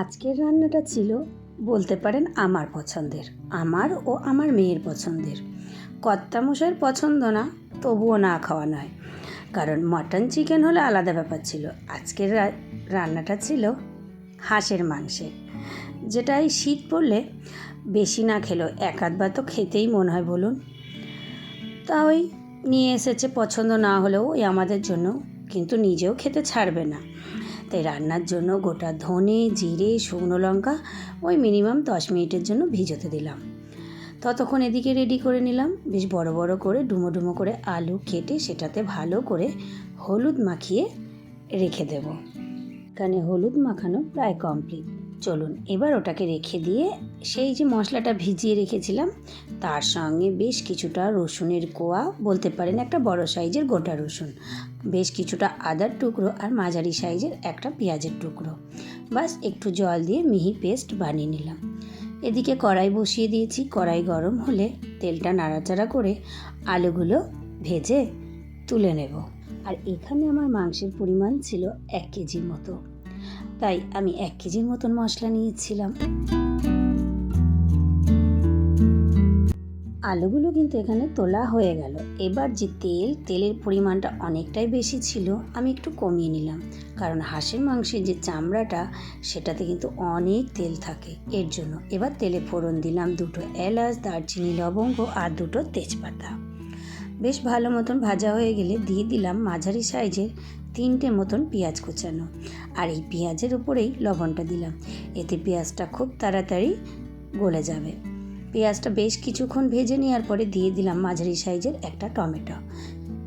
আজকের রান্নাটা ছিল বলতে পারেন আমার পছন্দের, আমার ও আমার মেয়ের পছন্দের। কর্তামশাইয়ের পছন্দ না, তবুও না খাওয়া নয়, কারণ মটন চিকেন হলে আলাদা ব্যাপার ছিল। আজকের রান্নাটা ছিল হাঁসের মাংসের, যেটা এই শীত পড়লে বেশি না খেলেও এক আধবার তো খেতেই মনে হয় বলুন। তা ওই নিয়ে এসেছে, পছন্দ না হলেও ওই আমাদের জন্য, কিন্তু নিজেও খেতে ছাড়বে না। তাই রান্নার জন্য গোটা ধনে, জিরে, শুকনো লঙ্কা ওই মিনিমাম 10 মিনিটের জন্য ভিজোতে দিলাম। ততক্ষণ এদিকে রেডি করে নিলাম বেশ বড় বড় করে ডুমো ডুমো করে আলু কেটে সেটাতে ভালো করে হলুদ মাখিয়ে রেখে দেব। এখানে হলুদ মাখানো প্রায় কমপ্লিট। চলুন এবার ওটাকে রেখে দিয়ে সেই যে মশলাটা ভিজিয়ে রেখেছিলাম তার সঙ্গে বেশ কিছুটা রসুনের কোয়া, বলতে পারেন একটা বড় সাইজের গোটা রসুন, বেশ কিছুটা আদার টুকরো আর মাঝারি সাইজের একটা পেঁয়াজের টুকরো, বাস একটু জল দিয়ে মিহি পেস্ট বানিয়ে নিলাম। এদিকে কড়াই বসিয়ে দিয়েছি, কড়াই গরম হলে তেলটা নাড়াচাড়া করে আলুগুলো ভেজে তুলে নেব। আর এখানে আমার মাংসের পরিমাণ ছিল 1 কেজির মতো, তাই আমি 1 কেজির মতন মশলা নিয়েছিলাম। আলুগুলো কিন্তু এখানে তোলা হয়ে গেল। এবার যে তেলের পরিমাণটা অনেকটাই বেশি ছিল, আমি একটু কমিয়ে নিলাম, কারণ হাঁসের মাংসের যে চামড়াটা সেটাতে কিন্তু অনেক তেল থাকে, এর জন্য। এবার তেলে ফোড়ন দিলাম 2টো এলাচ, দারচিনি, লবঙ্গ আর 2টো তেজপাতা। বেশ ভালো মতন ভাজা হয়ে গেলে দিয়ে দিলাম মাঝারি সাইজের 3টে মতন পেঁয়াজ কুচানো, আর এই পেঁয়াজের উপরেই লবণটা দিলাম, এতে পেঁয়াজটা খুব তাড়াতাড়ি গলে যাবে। পেঁয়াজটা বেশ কিছুক্ষণ ভেজে নেওয়ার পরে দিয়ে দিলাম মাঝারি সাইজের একটা টমেটো,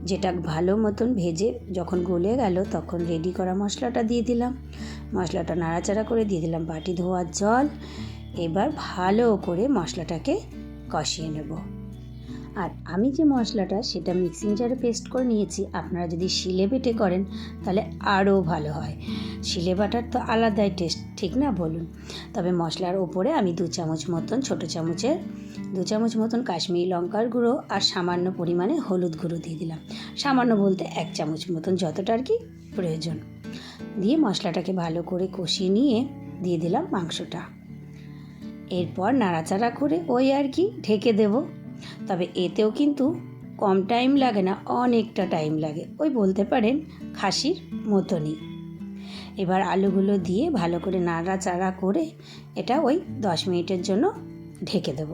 যেটা ভালো মতন ভেজে যখন গলে গেল তখন রেডি করা মশলাটা দিয়ে দিলাম। মশলাটা নাড়াচাড়া করে দিয়ে দিলাম বাটি ধোয়ার জল। এবার ভালো করে মশলাটাকে কষিয়ে নেব। আর আমি যে মশলাটা সেটা মিক্সিং জারে পেস্ট করে নিয়েছি, আপনারা যদি শিলে বেটে করেন তাহলে আরও ভালো হয়। শিলে বাটার তো আলাদাই টেস্ট, ঠিক না বলুন? তবে মশলার ওপরে আমি 2 চামচ মতন, ছোটো চামচের 2 চামচ মতন কাশ্মীরি লঙ্কার গুঁড়ো আর সামান্য পরিমাণে হলুদ গুঁড়ো দিয়ে দিলাম। সামান্য বলতে 1 চামচ মতন, যতটা আর কি প্রয়োজন। দিয়ে মশলাটাকে ভালো করে কষিয়ে নিয়ে দিয়ে দিলাম মাংসটা। এরপর নাড়াচাড়া করে ওই আর কি ঢেকে দেব। তবে এতেও কিন্তু কম টাইম লাগে না, অনেকটা টাইম লাগে, ওই বলতে পারেন খাসির মতনই। এবার আলুগুলো দিয়ে ভালো করে নাড়াচাড়া করে এটা ওই 10 মিনিটের জন্য ঢেকে দেব।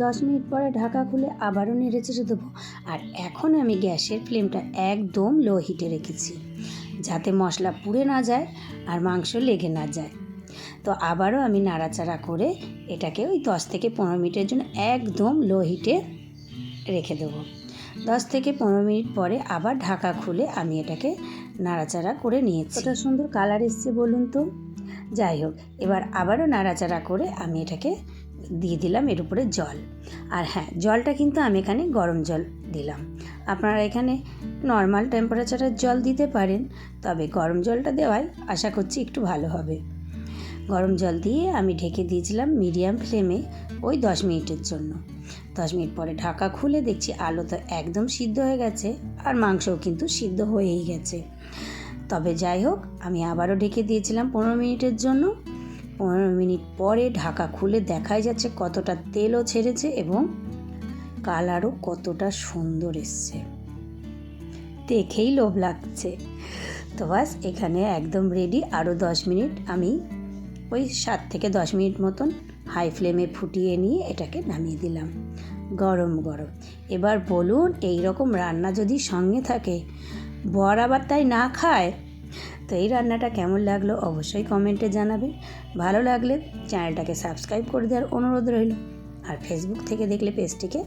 10 মিনিট পরে ঢাকা খুলে আবারও নেড়েচেড়ে দেবো। আর এখন আমি গ্যাসের ফ্লেমটা একদম লো হিটে রেখেছি, যাতে মশলা পুড়ে না যায় আর মাংস লেগে না যায়। তো আবারও আমি নাড়াচাড়া করে এটাকে ওই 10 থেকে 15 মিনিটের জন্য একদম লো হিটে রেখে দেবো। 10 থেকে 15 মিনিট পরে আবার ঢাকা খুলে আমি এটাকে নাড়াচাড়া করে নিয়েছি। কত সুন্দর কালার এসছে বলুন তো। যাই হোক, এবার আবারও নাড়াচাড়া করে আমি এটাকে দিয়ে দিলাম এর উপরে জল। আর হ্যাঁ, জলটা কিন্তু আমি এখানে গরম জল দিলাম। আপনারা এখানে নর্মাল টেম্পারেচারের জল দিতে পারেন, তবে গরম জলটা দেওয়ায় আশা করছি একটু ভালো হবে। গরম জল দিয়ে আমি ঢেকে দিয়েছিলাম মিডিয়াম ফ্লেমে ওই 10 মিনিটের জন্য। 10 মিনিট পরে ঢাকা খুলে দেখছি আলু তো একদম সিদ্ধ হয়ে গেছে, আর মাংসও কিন্তু সিদ্ধ হয়েই গেছে। তবে যাই হোক, আমি আবারও ঢেকে দিয়েছিলাম 15 মিনিটের জন্য। 15 মিনিট পরে ঢাকা খুলে দেখাই যাচ্ছে কতটা তেলও ছেড়েছে এবং কালারও কতটা সুন্দর এসছে, দেখেই লোভ লাগছে। তো বাস, এখানে একদম রেডি। আরও 10 মিনিট আমি ওই 7 থেকে 10 মিনিট মতন হাই ফ্লেমে ফুটিয়ে নিয়ে এটাকে নামিয়ে দিলাম গরম গরম। এবার বলুন, এই রকম রান্না যদি সঙ্গে থাকে, বর আবার তাই না খায়? তো এই রান্নাটা কেমন লাগলো অবশ্যই কমেন্টে জানাবেন। ভালো লাগলে চ্যানেলটাকে সাবস্ক্রাইব করে দেওয়ার অনুরোধ রইল। আর ফেসবুক থেকে দেখলে পেজটিকে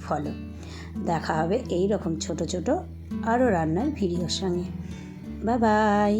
ফলো। দেখা হবে এই রকম ছোট ছোট আরও রান্নার ভিডিওর সঙ্গে। Bye bye.